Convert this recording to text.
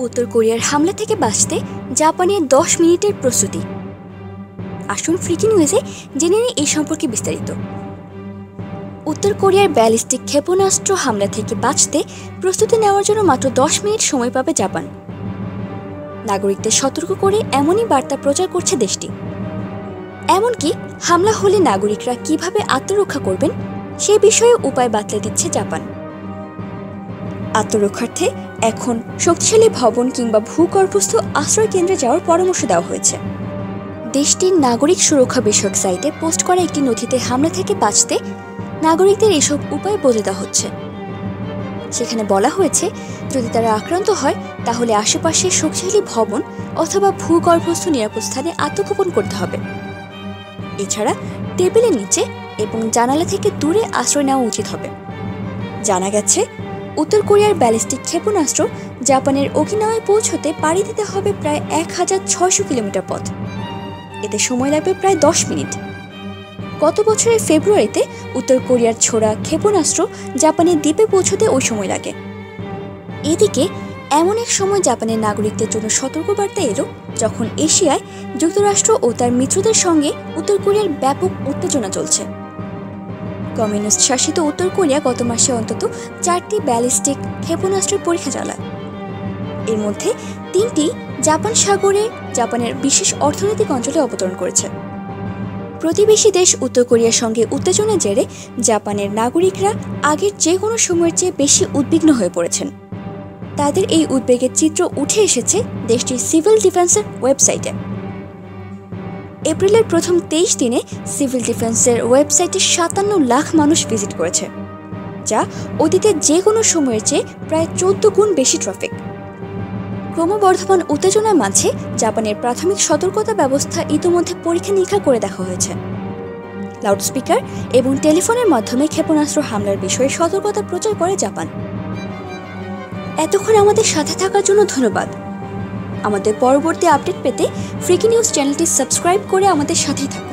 উত্তর কোরিয়ার হামলা থেকে বাঁচতে জাপানের 10 মিনিটের প্রস্তুতি। আসুন ফ্রিকি নিউজে জেনে নিই এই সম্পর্কে বিস্তারিত। উত্তর কোরিয়ার ব্যালিস্টিক ক্ষেপণাস্ত্র হামলা থেকে বাঁচতে প্রস্তুতি নেওয়ার জন্য মাত্র 10 মিনিট সময় পাবে জাপান। নাগরিকদের সতর্ক করে এমনই বার্তা প্রচার করছে দেশটি। এমনকি হামলা হলে নাগরিকরা কিভাবে আত্মরক্ষা করবেন সে বিষয়ে উপায় বাতলে দিচ্ছে জাপান। আত্মরক্ষার্থে এখন শক্তিশালী ভবন কিংবা ভূগর্ভস্থ আশ্রয় কেন্দ্রে যাওয়ার পরামর্শ দেওয়া হয়েছে। দেশটির নাগরিক সুরক্ষা বিষয়ক সাইটে পোস্ট করা একটি নথিতে হামলা থেকে বাঁচতে নাগরিকদের এসব উপায় বলে দেওয়া হচ্ছে। সেখানে বলা হয়েছে, যদি তারা আক্রান্ত হয় তাহলে আশেপাশে শক্তিশালী ভবন অথবা ভূগর্ভস্থ নিরাপদ স্থানে আত্মগোপন করতে হবে। এছাড়া টেবিলের নিচে এবং জানালা থেকে দূরে আশ্রয় নেওয়া উচিত হবে। জানা গেছে, উত্তর কোরিয়ার ব্যালিস্টিক ক্ষেপণাস্ত্র জাপানের ওকিনাওয়ায় পৌঁছতে পাড়ি দিতে হবে প্রায় 1600 কিলোমিটার পথ। এতে সময় লাগবে প্রায় 10 মিনিট। গত বছরের ফেব্রুয়ারিতে উত্তর কোরিয়ার ছোড়া ক্ষেপণাস্ত্র জাপানের দ্বীপে পৌঁছতে ওই সময় লাগে। এদিকে এমন এক সময় জাপানের নাগরিকদের জন্য সতর্কবার্তা এলো যখন এশিয়ায় যুক্তরাষ্ট্র ও তার মিত্রদের সঙ্গে উত্তর কোরিয়ার ব্যাপক উত্তেজনা চলছে। কমিউনিস্ট শাসিত উত্তর কোরিয়া গত মাসে অন্তত 4টি ব্যালিস্টিক ক্ষেপণাস্ত্রের পরীক্ষা চালায়। এর মধ্যে 3টি জাপান সাগরে জাপানের বিশেষ অর্থনৈতিক অঞ্চলে অবতরণ করেছে। প্রতিবেশী দেশ উত্তর কোরিয়ার সঙ্গে উত্তেজনার জেরে জাপানের নাগরিকরা আগের যে কোনো সময়ের চেয়ে বেশি উদ্বিগ্ন হয়ে পড়েছেন। তাদের এই উদ্বেগের চিত্র উঠে এসেছে দেশটির সিভিল ডিফেন্সের ওয়েবসাইটে। এপ্রিলের প্রথম 23 দিনে সিভিল ডিফেন্সের ওয়েবসাইটে 57 লাখ মানুষ ভিজিট করেছে, যা অতীতে যে কোনো সময়ের চেয়ে প্রায় 14 গুণ বেশি ট্রাফিক। ক্রমবর্ধমান উত্তেজনার মাঝে জাপানের প্রাথমিক সতর্কতা ব্যবস্থা ইতিমধ্যে পরীক্ষা নিরীক্ষা করে দেখা হয়েছে। লাউডস্পিকার এবং টেলিফোনের মাধ্যমে ক্ষেপণাস্ত্র হামলার বিষয়ে সতর্কতা প্রচার করে জাপান। এতক্ষণ আমাদের সাথে থাকার জন্য ধন্যবাদ। আমাদের পরবর্তী আপডেট পেতে ফ্রিকি নিউজ চ্যানেলটি সাবস্ক্রাইব করে আমাদের সাথেই থাকুন।